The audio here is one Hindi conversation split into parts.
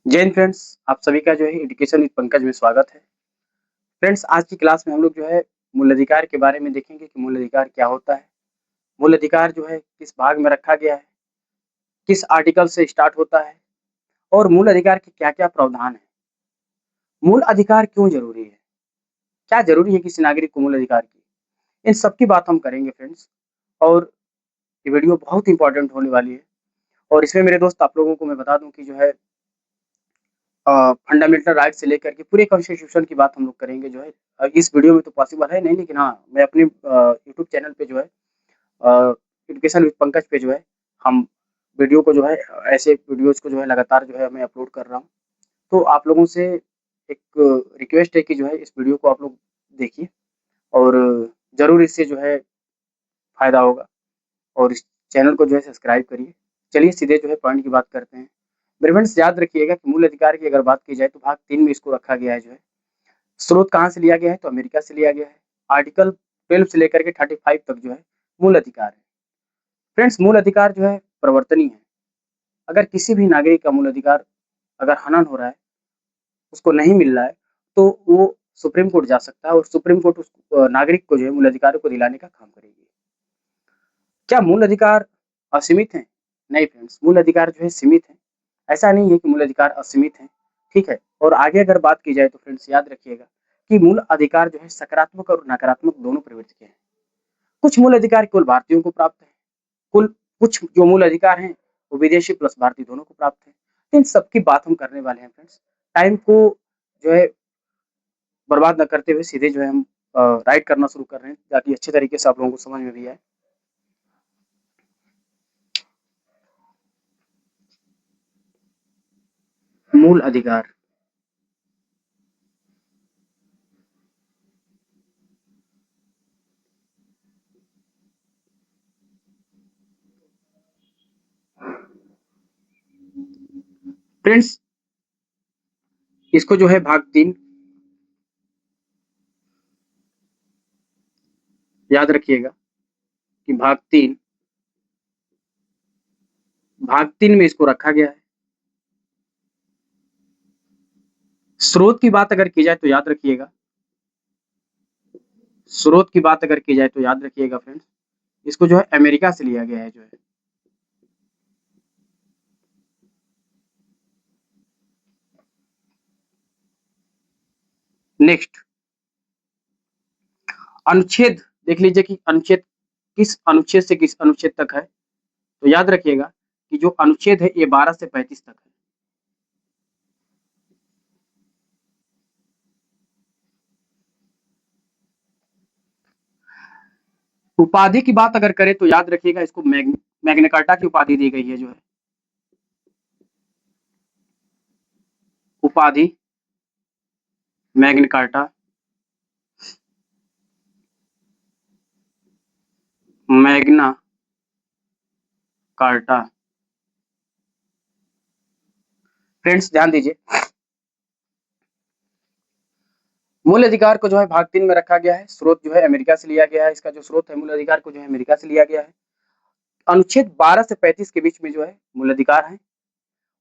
जय हिंद फ्रेंड्स, आप सभी का जो है एजुकेशन विद पंकज में स्वागत है। फ्रेंड्स, आज की क्लास में हम लोग जो है मूल अधिकार के बारे में देखेंगे कि मूल अधिकार क्या होता है, मूल अधिकार जो है किस भाग में रखा गया है, किस आर्टिकल से स्टार्ट होता है और मूल अधिकार के क्या-क्या प्रावधान हैं। मूल अधिकार क्यों ज़रूरी है? क्या ज़रूरी है किसी नागरिक को मूल अधिकार की? इन सब की बात हम करेंगे फ्रेंड्स और ये वीडियो बहुत इम्पोर्टेंट होने वाली है और इसमें मेरे दोस्त आप लोगों को मैं बता दूँ कि जो है फंडामेंटल राइट से लेकर के पूरे कॉन्स्टिट्यूशन की बात हम लोग करेंगे जो है। इस वीडियो में तो पॉसिबल है नहीं, लेकिन हाँ, मैं अपने यूट्यूब चैनल पे जो है एजुकेशन विद पंकज पे जो है हम वीडियो को जो है ऐसे वीडियोज़ को जो है लगातार जो है मैं अपलोड कर रहा हूँ। तो आप लोगों से एक रिक्वेस्ट है कि जो है इस वीडियो को आप लोग देखिए और ज़रूर इससे जो है फ़ायदा होगा और इस चैनल को जो है सब्सक्राइब करिए। चलिए सीधे जो है पॉइंट की बात करते हैं। मेरे फ्रेंड्स, याद रखिएगा कि मूल अधिकार की अगर बात की जाए तो भाग 3 में इसको रखा गया है जो है। स्रोत कहाँ से लिया गया है? तो अमेरिका से लिया गया है। आर्टिकल 12 से लेकर के 35 तक जो है मूल अधिकार है। फ्रेंड्स, मूल अधिकार जो है परिवर्तनीय है। अगर किसी भी नागरिक का मूल अधिकार अगर हनन हो रहा है, उसको नहीं मिल रहा है, तो वो सुप्रीम कोर्ट जा सकता है और सुप्रीम कोर्ट उस नागरिक को जो है मूल अधिकारों को दिलाने का काम करेगी। क्या मूल अधिकार असीमित हैं? नहीं फ्रेंड्स, मूल अधिकार जो है सीमित है। ऐसा नहीं है कि मूल अधिकार असीमित हैं, ठीक है? और आगे अगर बात की जाए तो फ्रेंड्स याद रखिएगा कि मूल अधिकार जो है सकारात्मक और नकारात्मक दोनों प्रवृत्ति के हैं। कुछ मूल अधिकार केवल भारतीयों को प्राप्त है, कुल कुछ जो मूल अधिकार हैं वो विदेशी प्लस भारतीय दोनों को प्राप्त है। इन सब की बात हम करने वाले हैं फ्रेंड्स। टाइम को जो है बर्बाद ना करते हुए सीधे जो है हम राइट करना शुरू कर रहे हैं ताकि अच्छे तरीके से आप लोगों को समझ में भी आए। मूल अधिकार फ्रेंड्स, इसको जो है भाग 3 याद रखिएगा कि भाग 3 में इसको रखा गया है। स्रोत की बात अगर की जाए तो याद रखिएगा, स्रोत की बात अगर की जाए तो याद रखिएगा फ्रेंड्स, इसको जो है अमेरिका से लिया गया है जो है। नेक्स्ट, अनुच्छेद देख लीजिए कि अनुच्छेद किस अनुच्छेद से किस अनुच्छेद तक है। तो याद रखिएगा कि जो अनुच्छेद है ये 12 से 35 तक है। उपाधि की बात अगर करें तो याद रखिएगा इसको मैग्ना कार्टा की उपाधि दी गई है जो है। उपाधि Magna carta, Magna carta. Friends ध्यान दीजिए, मूल अधिकार को जो है भाग 3 में रखा गया है। स्रोत जो है अमेरिका से लिया गया है। इसका जो स्रोत है मूल अधिकार को जो है अमेरिका से लिया गया है। अनुच्छेद 12 से 35 के बीच में जो है मूल अधिकार है।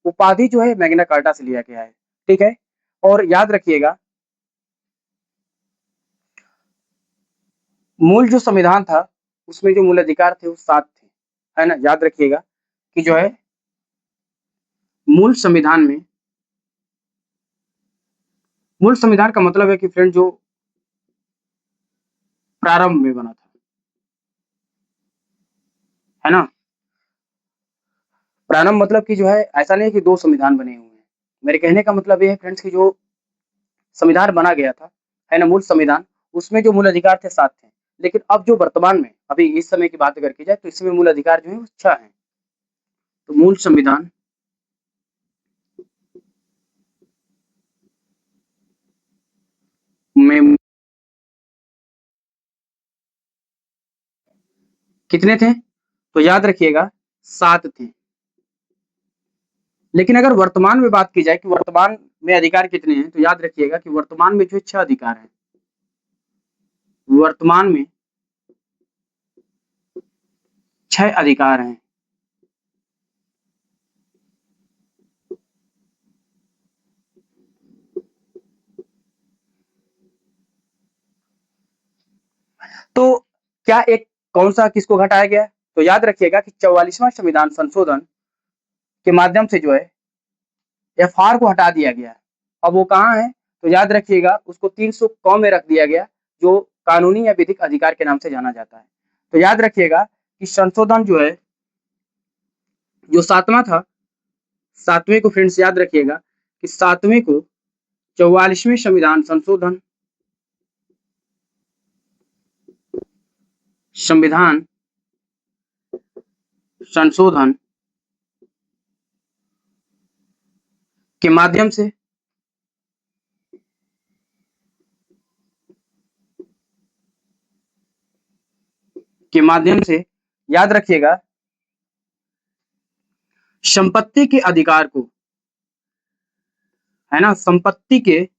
उपाधि जो है मैग्ना कार्टा से लिया गया है, ठीक है? और याद रखिएगा, मूल जो संविधान था उसमें जो मूल अधिकार थे वो 7 थे, है ना? याद रखिएगा कि जो है मूल संविधान में, मूल संविधान का मतलब है कि फ्रेंड जो प्रारंभ में बना था, है ना? प्रारंभ मतलब कि जो है ऐसा नहीं है कि 2 संविधान बने हुए हैं। मेरे कहने का मतलब ये है फ्रेंड्स कि जो संविधान बना गया था, है ना, मूल संविधान, उसमें जो मूल अधिकार थे 7 थे। लेकिन अब जो वर्तमान में अभी इस समय की बात अगर की जाए तो इसमें मूल अधिकार जो है वो 6 हैं। तो मूल संविधान में कितने थे? तो याद रखिएगा 7 थे। लेकिन अगर वर्तमान में बात की जाए कि वर्तमान में अधिकार कितने हैं, तो याद रखिएगा कि वर्तमान में जो है 6 अधिकार हैं। वर्तमान में 6 अधिकार हैं। तो क्या एक कौन सा किसको घटाया गया? तो याद रखिएगा कि 44वां संविधान संशोधन के माध्यम से जो है एफआर को हटा दिया गया। अब वो कहाँ है? तो याद रखिएगा उसको 300 क में रख दिया गया, जो कानूनी या विधिक अधिकार के नाम से जाना जाता है। तो याद रखिएगा कि संशोधन जो है, जो 7वां था, 7वें को फ्रेंड्स याद रखिएगा कि 7वें को 44वें संविधान संशोधन के माध्यम से याद रखिएगा संपत्ति के अधिकार को, है ना, संपत्ति के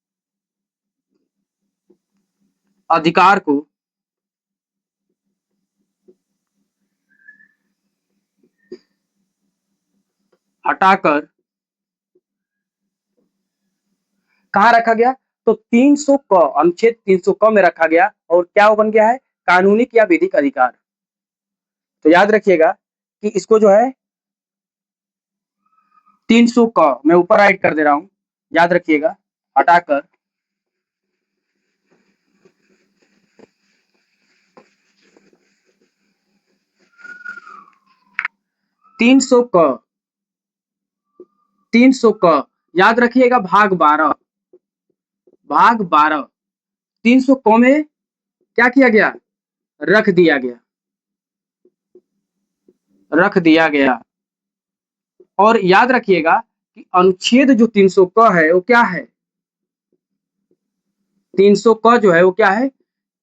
अधिकार को हटाकर कहाँ रखा गया? तो 300 क, अनुच्छेद 300 क में रखा गया, और क्या वो बन गया है? कानूनी या विधिक अधिकार। तो याद रखिएगा कि इसको जो है 300 क मैं ऊपर राइट कर दे रहा हूं, याद रखिएगा, हटाकर 300 क, 300 क याद रखिएगा भाग 12, 300 क में क्या किया गया? रख दिया गया। और याद रखिएगा कि अनुच्छेद जो 300 क है वो क्या है? 300 क जो है वो क्या है?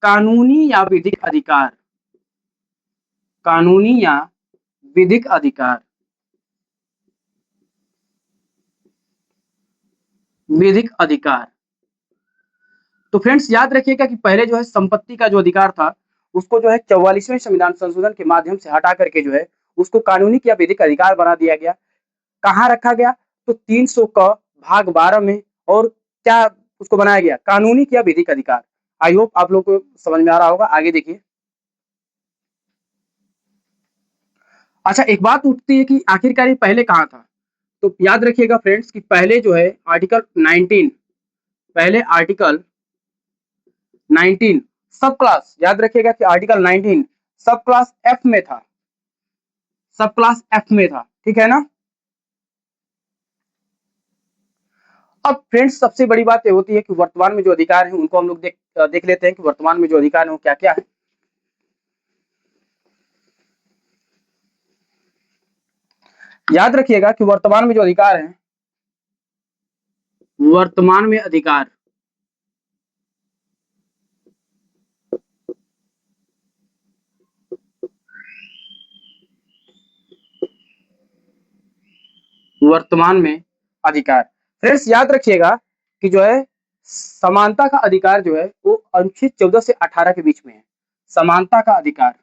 कानूनी या विधिक अधिकार, कानूनी या विधिक अधिकार, विधिक अधिकार। तो फ्रेंड्स याद रखिएगा कि पहले जो है संपत्ति का जो अधिकार था उसको जो है 44वें संविधान संशोधन के माध्यम से हटा करके जो है उसको कानूनी या विधिक अधिकार बना दिया गया। कहाँ रखा गया? तो 300 क भाग 12 में, और क्या उसको बनाया गया? कानूनी या विधिक अधिकार। आई होप आप लोग को समझ में आ रहा होगा। आगे देखिए। अच्छा, एक बात उठती है कि आखिरकार ये पहले कहाँ था? तो याद रखिएगा फ्रेंड्स कि पहले जो है आर्टिकल 19, पहले आर्टिकल 19 सब क्लास, याद रखिएगा कि आर्टिकल 19 सब क्लास एफ में था, सब क्लास एफ में था, ठीक है ना। अब फ्रेंड्स सबसे बड़ी बात ये होती है कि वर्तमान में जो अधिकार है उनको हम लोग देख लेते हैं कि वर्तमान में जो अधिकार है वो क्या क्या है। याद रखिएगा कि वर्तमान में जो अधिकार है, वर्तमान में अधिकार वर्तमान में अधिकार फ्रेंड्स याद रखिएगा कि जो है समानता का अधिकार जो है वो अनुच्छेद 14 से 18 के बीच में है। समानता का अधिकार,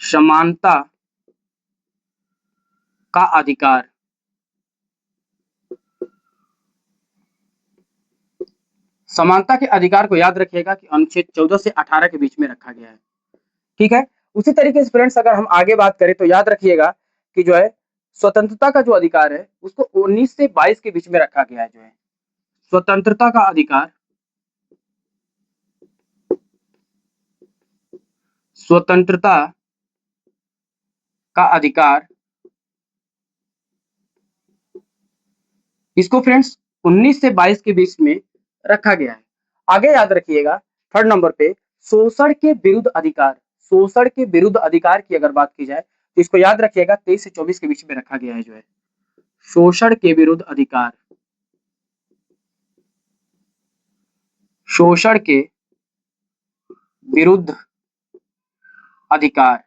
समानता का अधिकार, समानता के अधिकार को याद रखिएगा कि अनुच्छेद 14 से 18 के बीच में रखा गया है, ठीक है। उसी तरीके से फ्रेंड्स अगर हम आगे बात करें तो याद रखिएगा कि जो है स्वतंत्रता का जो अधिकार है उसको 19 से 22 के बीच में रखा गया है। जो है स्वतंत्रता का अधिकार, स्वतंत्रता का अधिकार, इसको फ्रेंड्स 19 से 22 के बीच में रखा गया है। आगे याद रखिएगा थर्ड नंबर पे शोषण के विरुद्ध अधिकार, शोषण के विरुद्ध अधिकार की अगर बात की जाए तो इसको याद रखिएगा 23 से 24 के बीच में रखा गया है। जो है शोषण के विरुद्ध अधिकार, शोषण के विरुद्ध अधिकार,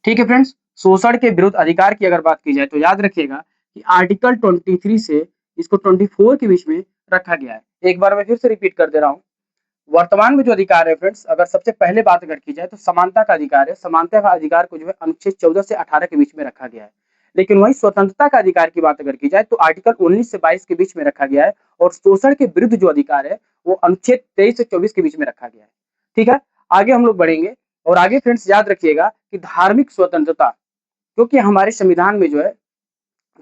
ठीक है फ्रेंड्स। शोषण के विरुद्ध अधिकार की अगर बात की जाए तो याद रखिएगा कि आर्टिकल 23 से इसको 24 के बीच में रखा गया है। एक बार मैं फिर से रिपीट कर दे रहा हूं, वर्तमान में जो अधिकार है फ्रेंड्स, अगर सबसे पहले बात अगर की जाए तो समानता का अधिकार है। समानता का अधिकार को जो है अनुच्छेद 14 से 18 के बीच में रखा गया है। लेकिन वही स्वतंत्रता का अधिकार की बात अगर की जाए तो आर्टिकल 19 से 22 के बीच में रखा गया है, और शोषण के विरुद्ध जो अधिकार है वो अनुच्छेद 23 से 24 के बीच में रखा गया है। ठीक है, आगे हम लोग बढ़ेंगे, और आगे फ्रेंड्स याद रखिएगा कि धार्मिक स्वतंत्रता, क्योंकि हमारे संविधान में जो है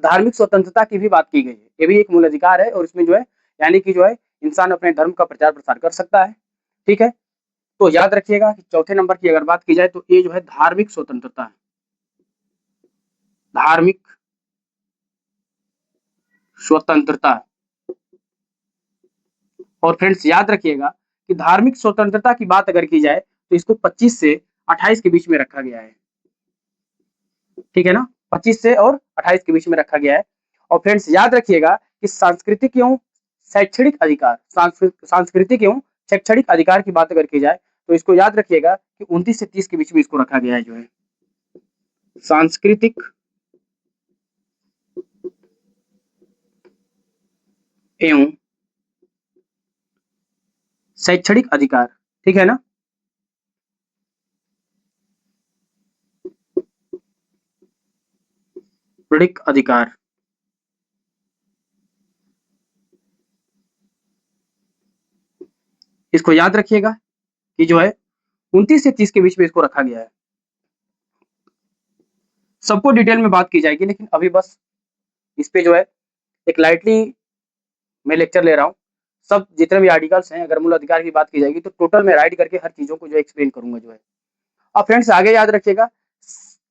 धार्मिक स्वतंत्रता की भी बात की गई है, ये भी एक मूल अधिकार है, और इसमें जो है यानी कि जो है इंसान अपने धर्म का प्रचार प्रसार कर सकता है। ठीक है, तो याद रखिएगा कि चौथे नंबर की अगर बात की जाए तो ये जो है धार्मिक स्वतंत्रता है, धार्मिक स्वतंत्रता। और फ्रेंड्स याद रखिएगा कि धार्मिक स्वतंत्रता की बात अगर की जाए तो इसको 25 से 28 के बीच में रखा गया है। ठीक है ना, 25 से और 28 के बीच में रखा गया है। और फ्रेंड्स याद रखिएगा कि सांस्कृतिक एवं शैक्षणिक अधिकार, सांस्कृतिक एवं शैक्षणिक अधिकार की बात अगर की जाए तो इसको याद रखिएगा कि 29 से 30 के बीच में इसको रखा गया है, जो है सांस्कृतिक एवं शैक्षणिक अधिकार। ठीक है ना, शैक्षणिक अधिकार। इसको याद रखिएगा कि जो है 29 से 30 के बीच में इसको रखा गया है। सबको डिटेल में बात की जाएगी, लेकिन अभी बस इस पे जो है एक लाइटली मैं लेक्चर ले रहा हूँ। सब जितने भी आर्टिकल्स हैं, अगर मूल अधिकार की बात की जाएगी तो टोटल मैं राइट करके हर चीजों को जो एक्सप्लेन करूंगा, जो है। अब फ्रेंड्स आगे याद रखिएगा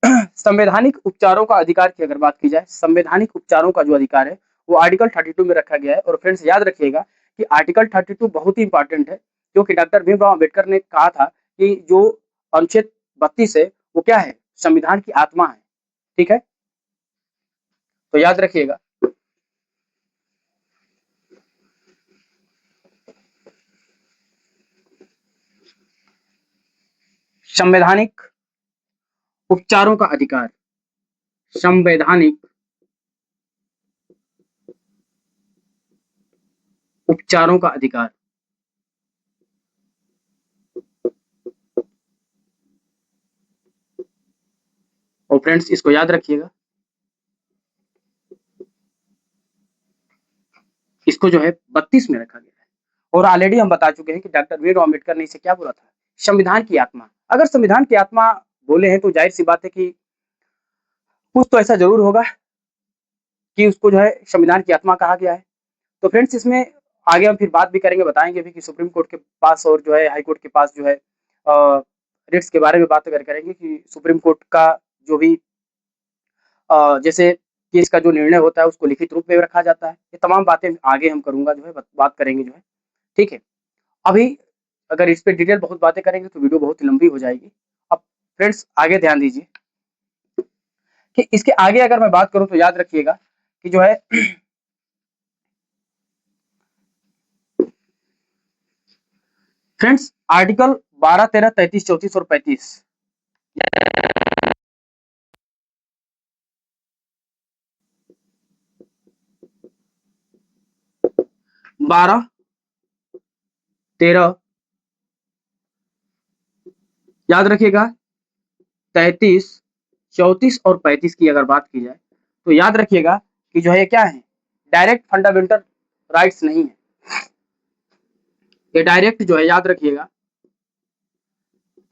संवैधानिक उपचारों का अधिकार की अगर बात की जाए, संवैधानिक उपचारों का जो अधिकार है वो आर्टिकल 32 में रखा गया है। और फ्रेंड्स याद रखिएगा कि आर्टिकल 32 बहुत ही इंपॉर्टेंट है, क्योंकि डॉक्टर भीमराव अम्बेडकर ने कहा था कि जो अनुच्छेद 32 है वो क्या है, संविधान की आत्मा है। ठीक है, तो याद रखिएगा। संवैधानिक उपचारों का अधिकार, संवैधानिक उपचारों का अधिकार। और फ्रेंड्स इसको याद रखिएगा, इसको जो है 32 में रखा गया है। और ऑलरेडी हम बता चुके हैं कि डॉक्टर भीमराव अम्बेडकर ने इसे क्या बोला था, संविधान की आत्मा। अगर संविधान की आत्मा बोले हैं तो जाहिर सी बात है कि कुछ तो ऐसा जरूर होगा कि उसको जो है संविधान की आत्मा कहा गया है। तो फ्रेंड्स इसमें आगे हम फिर बात भी करेंगे, बताएंगे भी कि सुप्रीम कोर्ट के पास और जो है हाई कोर्ट के पास जो है रिट्स के बारे में बात अगर करेंगे कि सुप्रीम कोर्ट का जो भी जैसे केस का जो निर्णय होता है उसको लिखित रूप में रखा जाता है। ये तमाम बातें आगे हम करूंगा, जो है बात करेंगे, जो है। ठीक है, अभी अगर इस पे डिटेल बहुत बातें करेंगे तो वीडियो बहुत ही लंबी हो जाएगी। अब फ्रेंड्स आगे ध्यान दीजिए कि इसके आगे अगर मैं बात करूं तो याद रखिएगा कि जो है फ्रेंड्स आर्टिकल 12, 13, 33, 34 और 35, 12, 13, याद रखिएगा 33, 34 और 35 की अगर बात की जाए तो याद रखिएगा कि जो है क्या है, डायरेक्ट फंडामेंटल राइट्स नहीं है। ये डायरेक्ट जो है याद रखिएगा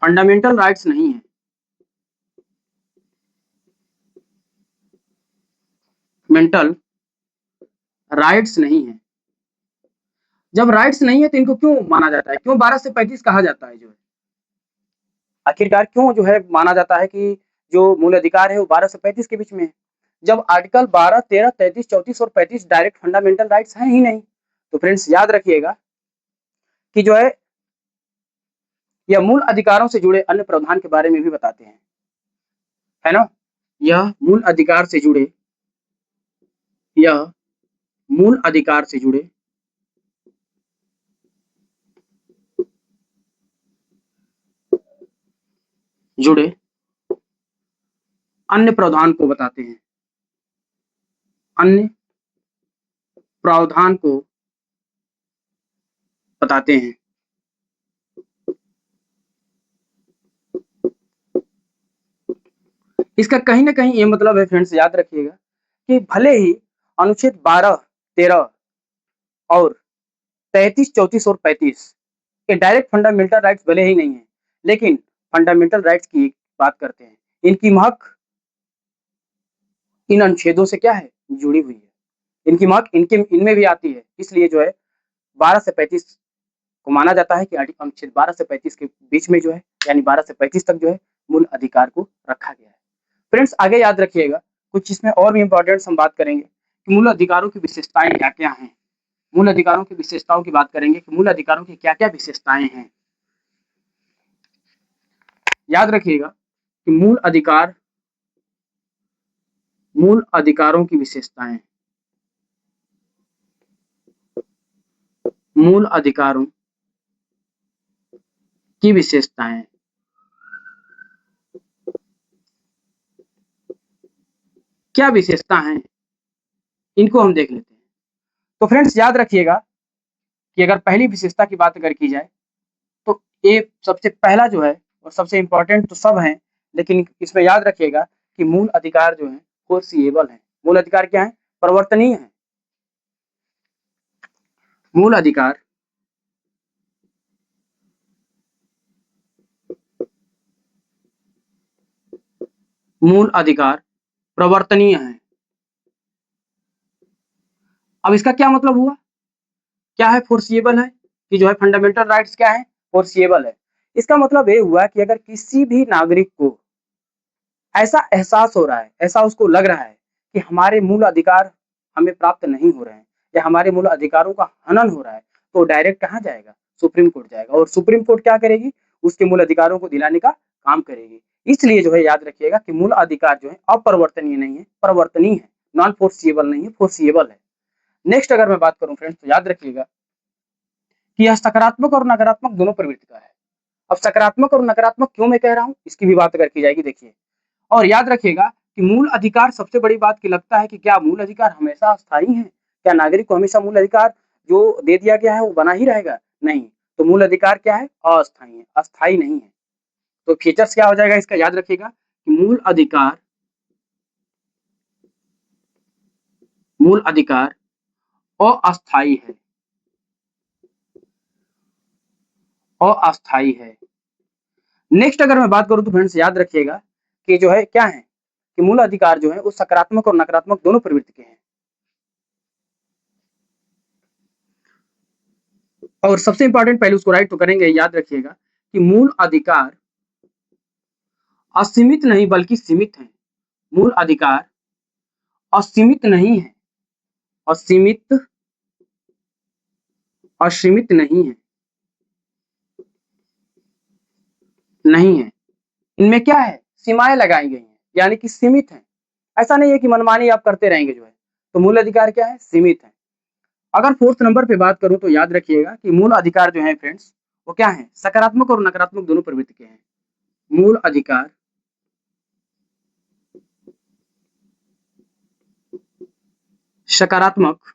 फंडामेंटल राइट्स नहीं है, मेंटल राइट्स नहीं है। जब राइट्स नहीं है तो इनको क्यों माना जाता है, क्यों 12 से 35 कहा जाता है, जो है आखिरकार क्यों जो है माना जाता है कि जो मूल अधिकार है वो 12 से 35 के बीच में है, जब आर्टिकल 12, 13, 33, 34 और 35 डायरेक्ट फंडामेंटल राइट्स हैं ही नहीं। तो फ्रेंड्स याद रखिएगा कि जो यह मूल अधिकारों से जुड़े अन्य प्रावधान के बारे में भी बताते हैं, है ना। यह मूल अधिकार से जुड़े, यह मूल अधिकार से जुड़े जुड़े अन्य प्रावधान को बताते हैं, अन्य प्रावधान को बताते हैं। इसका कहीं ना कहीं ये मतलब है फ्रेंड्स, याद रखिएगा कि भले ही अनुच्छेद 12, 13 और 33, 34 और 35 ये डायरेक्ट फंडामेंटल राइट्स भले ही नहीं है, लेकिन फंडामेंटल राइट्स की बात करते हैं, इनकी महक इन अनुच्छेदों से क्या है, जुड़ी हुई है। इनकी महक इनमें भी आती है। इसलिए जो है 12 से 35 को माना जाता है कि अनुच्छेद 12 से 35 के बीच में जो है, यानी 12 से 35 तक जो है मूल अधिकार को रखा गया है। फ्रेंड्स आगे याद रखिएगा, कुछ इसमें और भी इंपॉर्टेंट हम बात करेंगे कि मूल अधिकारों की विशेषताएं क्या क्या हैं। मूल अधिकारों की विशेषताओं की बात करेंगे कि मूल अधिकारों की क्या क्या विशेषताएं हैं। याद रखिएगा कि मूल अधिकारों की विशेषताएं, मूल अधिकारों की विशेषताएं क्या विशेषता हैं, इनको हम देख लेते हैं। तो फ्रेंड्स याद रखिएगा कि अगर पहली विशेषता की बात अगर की जाए तो ये सबसे पहला जो है और सबसे इंपॉर्टेंट तो सब है, लेकिन इसमें याद रखिएगा कि मूल अधिकार जो है फोर्सिएबल है। मूल अधिकार क्या है, परिवर्तनीय है। मूल अधिकार मूल अधिकार प्रवर्तनीय है। अब इसका क्या मतलब हुआ, क्या है फोर्सिएबल है, कि जो है फंडामेंटल राइट्स क्या है, फोर्सिएबल है। इसका मतलब ये हुआ कि अगर किसी भी नागरिक को ऐसा एहसास हो रहा है, ऐसा उसको लग रहा है कि हमारे मूल अधिकार हमें प्राप्त नहीं हो रहे हैं या हमारे मूल अधिकारों का हनन हो रहा है, तो डायरेक्ट कहाँ जाएगा, सुप्रीम कोर्ट जाएगा। और सुप्रीम कोर्ट क्या करेगी, उसके मूल अधिकारों को दिलाने का काम करेगी। इसलिए जो है याद रखिएगा कि मूल अधिकार जो है अपरिवर्तनीय नहीं है, परिवर्तनीय है। नॉन फोर्सिएबल नहीं है, फोर्सिएबल है। नेक्स्ट अगर मैं बात करूं फ्रेंड्स, तो याद रखिएगा कि यह सकारात्मक और नकारात्मक दोनों प्रवृत्ति का है। अब सकारात्मक और नकारात्मक क्यों मैं कह रहा हूं, इसकी भी बात अगर की जाएगी, देखिए। और याद रखिएगा कि मूल अधिकार, सबसे बड़ी बात की लगता है कि क्या मूल अधिकार हमेशा अस्थायी है, क्या नागरिक को हमेशा मूल अधिकार जो दे दिया गया है वो बना ही रहेगा, नहीं। तो मूल अधिकार क्या है, अस्थायी है, अस्थायी नहीं है। तो फीचर्स क्या हो जाएगा इसका, याद रखिएगा कि मूल अधिकार अस्थायी है, अस्थायी है। नेक्स्ट अगर मैं बात करूं तो फ्रेंड्स याद रखिएगा कि जो है क्या है, कि मूल अधिकार जो है वो सकारात्मक और नकारात्मक दोनों प्रवृत्ति के हैं। और सबसे इंपॉर्टेंट पहले उसको राइट तो करेंगे, याद रखिएगा कि मूल अधिकार असीमित नहीं बल्कि सीमित है। मूल अधिकार असीमित नहीं है, असीमित असीमित नहीं है, नहीं है। इनमें क्या है, सीमाएं लगाई गई हैं, यानी कि सीमित है। ऐसा नहीं है कि मनमानी आप करते रहेंगे जो है। तो मूल अधिकार क्या है, सीमित है। अगर फोर्थ नंबर पे बात करूं तो याद रखिएगा कि मूल अधिकार जो है फ्रेंड्स वो क्या है, सकारात्मक और नकारात्मक दोनों प्रवृत्ति के हैं। मूल अधिकार सकारात्मक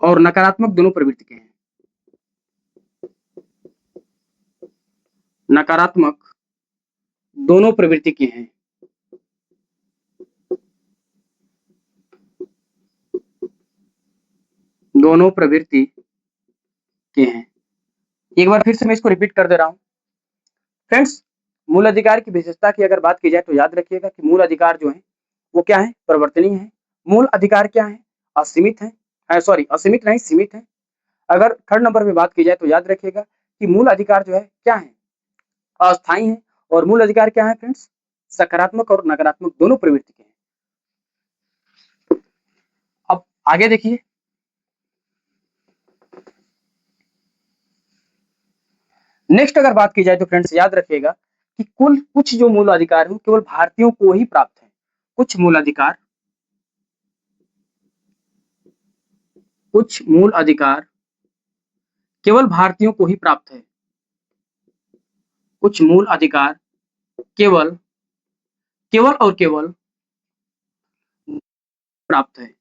और नकारात्मक दोनों प्रवृत्ति के हैं। नकारात्मक दोनों प्रवृत्ति के हैं। दोनों प्रवृत्ति के हैं। एक बार फिर से मैं इसको रिपीट कर दे रहा हूं फ्रेंड्स। मूल अधिकार की विशेषता की अगर बात की जाए तो याद रखिएगा कि मूल अधिकार जो है वो क्या है, परिवर्तनीय है। मूल अधिकार क्या है, असीमित है, सॉरी असीमित नहीं, सीमित है। अगर थर्ड नंबर पे बात की जाए तो याद रखिएगा कि मूल अधिकार जो है क्या है, अस्थायी है। और मूल अधिकार क्या है फ्रेंड्स, सकारात्मक और नकारात्मक दोनों प्रवृत्ति के हैं। अब आगे देखिए, नेक्स्ट अगर बात की जाए तो फ्रेंड्स याद रखिएगा कि कुल कुछ जो मूल अधिकार है केवल भारतीयों को ही प्राप्त है। कुछ मूल अधिकार, कुछ मूल अधिकार केवल भारतीयों को ही प्राप्त है। कुछ मूल अधिकार केवल केवल और केवल प्राप्त है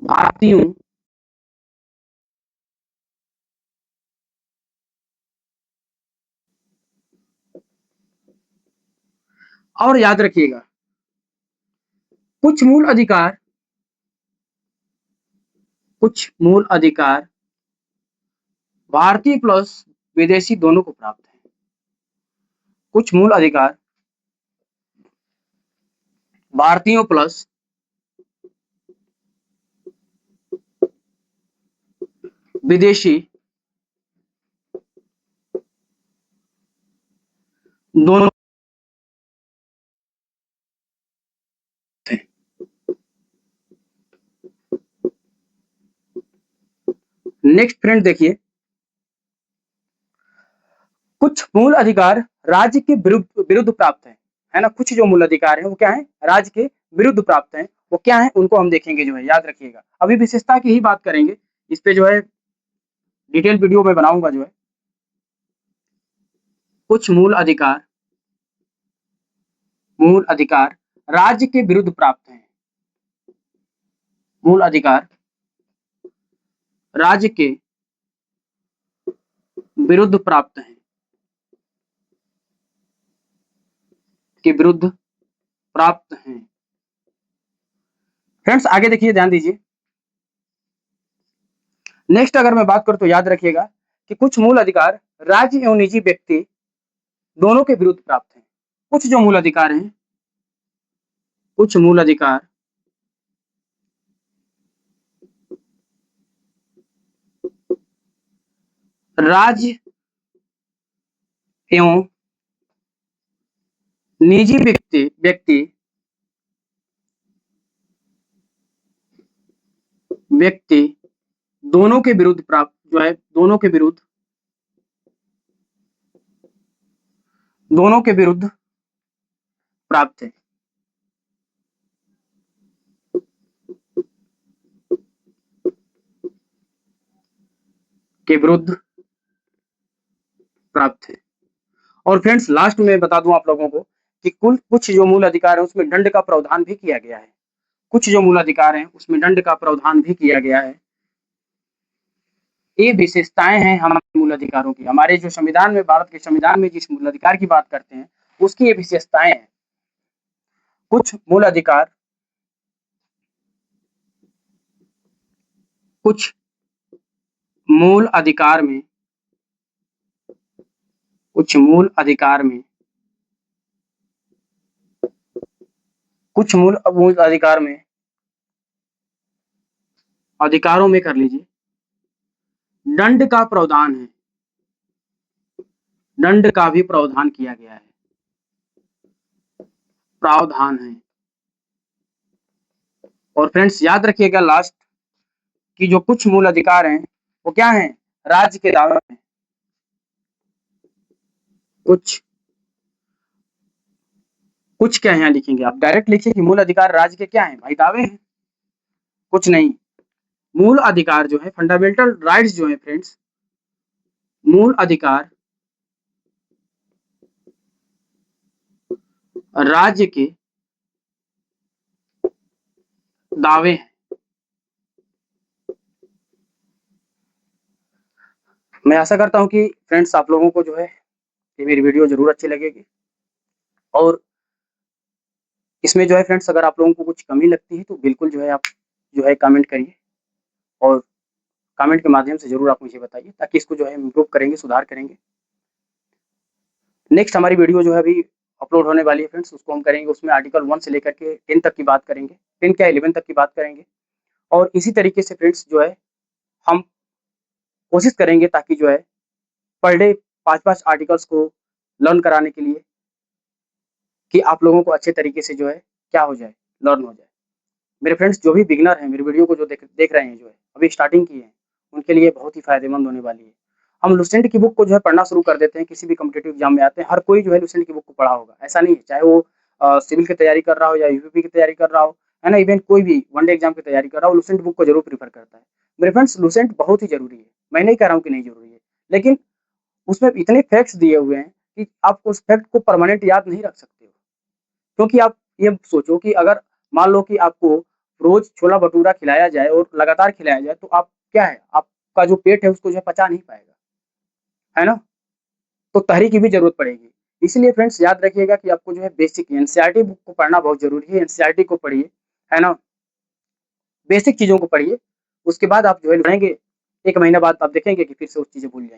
भारतीयों और याद रखिएगा, कुछ मूल अधिकार भारतीय प्लस विदेशी दोनों को प्राप्त है। कुछ मूल अधिकार भारतीयों प्लस विदेशी दोनों। नेक्स्ट फ्रेंड देखिए, कुछ मूल अधिकार राज्य के विरुद्ध प्राप्त है ना। कुछ जो मूल अधिकार है वो क्या है, राज्य के विरुद्ध प्राप्त है, वो क्या है उनको हम देखेंगे जो है, याद रखिएगा। अभी विशेषता की ही बात करेंगे, इस पे जो है डिटेल वीडियो में बनाऊंगा जो है। कुछ मूल अधिकार राज्य के विरुद्ध प्राप्त हैं। मूल अधिकार राज्य के विरुद्ध प्राप्त हैं, के विरुद्ध प्राप्त हैं। फ्रेंड्स आगे देखिए, ध्यान दीजिए। नेक्स्ट अगर मैं बात करूं तो याद रखिएगा कि कुछ मूल अधिकार राज्य एवं निजी व्यक्ति दोनों के विरुद्ध प्राप्त हैं। कुछ जो मूल अधिकार हैं, कुछ मूल अधिकार राज्य एवं निजी व्यक्ति दोनों के विरुद्ध प्राप्त जो है, दोनों के विरुद्ध प्राप्त है। के विरुद्ध प्राप्त है। और फ्रेंड्स लास्ट में बता दूं आप लोगों को कि कुछ जो मूल अधिकार है उसमें दंड का प्रावधान भी किया गया है। कुछ जो मूल अधिकार हैं उसमें दंड का प्रावधान भी किया गया है। ये विशेषताएं हैं हमारे मूल अधिकारों की। हमारे जो संविधान में, भारत के संविधान में जिस मूल अधिकार की बात करते हैं उसकी ये विशेषताएं हैं। कुछ मूल अधिकार में कुछ मूल अधिकार में अधिकारों में कर लीजिए, दंड का प्रावधान है। दंड का भी प्रावधान किया गया है, प्रावधान है। और फ्रेंड्स याद रखिएगा लास्ट कि जो कुछ मूल अधिकार हैं वो क्या हैं, राज्य के दावे हैं। कुछ क्या यहाँ लिखेंगे आप, डायरेक्ट लिखिए कि मूल अधिकार राज्य के क्या हैं, भाई दावे हैं, कुछ नहीं। मूल अधिकार जो है, फंडामेंटल राइट्स जो है फ्रेंड्स, मूल अधिकार राज्य के दावे हैं। मैं आशा करता हूं कि फ्रेंड्स आप लोगों को जो है ये मेरी वीडियो जरूर अच्छी लगेगी। और इसमें जो है फ्रेंड्स अगर आप लोगों को कुछ कमी लगती है तो बिल्कुल जो है आप जो है कमेंट करिए, और कमेंट के माध्यम से जरूर आप मुझे बताइए, ताकि इसको जो है इम्प्रूव करेंगे, सुधार करेंगे। नेक्स्ट हमारी वीडियो जो है अभी अपलोड होने वाली है फ्रेंड्स, उसको हम करेंगे, उसमें आर्टिकल 1 से लेकर के 10 तक की बात करेंगे, 10 क्या 11 तक की बात करेंगे। और इसी तरीके से फ्रेंड्स जो है हम कोशिश करेंगे ताकि जो है पर डे 5-5 आर्टिकल्स को लर्न कराने के लिए, कि आप लोगों को अच्छे तरीके से जो है क्या हो जाए, लर्न हो जाए। मेरे फ्रेंड्स जो भी बिगिनर हैं, मेरी वीडियो को जो देख रहे हैं, जो है अभी स्टार्टिंग की है, उनके लिए बहुत ही फायदेमंद होने वाली है। हम लुसेंट की बुक को जो है पढ़ना शुरू कर देते हैं, किसी भी कॉम्पिटिटिव एग्जाम में आते हैं, हर कोई जो है लुसेंट की बुक को पढ़ा होगा, ऐसा नहीं है। चाहे वो सिविल की तैयारी कर रहा हो या यूपीपी की तैयारी कर रहा हो, है ना, इवन कोई भी वनडे एग्जाम की तैयारी कर रहा हो, लुसेंट बुक को जरूर प्रीफर करता है। मेरे फ्रेंड्स लुसेंट बहुत ही जरूरी है, मैं नहीं कह रहा हूँ कि नहीं जरूरी है, लेकिन उसमें इतने फैक्ट्स दिए हुए हैं कि आप उस फैक्ट को परमानेंट याद नहीं रख सकते हो। क्योंकि आप ये सोचो कि अगर मान लो कि आपको रोज छोला भटूरा खिलाया जाए और लगातार खिलाया जाए, तो आप क्या है, आपका जो पेट है उसको जो है पचा नहीं पाएगा, है ना। तो तहरी की भी जरूरत पड़ेगी। इसलिए फ्रेंड्स याद रखिएगा कि आपको जो है बेसिक एनसीईआरटी बुक को पढ़ना बहुत ज़रूरी है। एनसीईआरटी को पढ़िए, है ना? बेसिक चीज़ों को पढ़िए, उसके बाद आप जो है पढ़ेंगे, 1 महीने बाद आप देखेंगे कि फिर से वो चीज़ें भूल जाएँगे।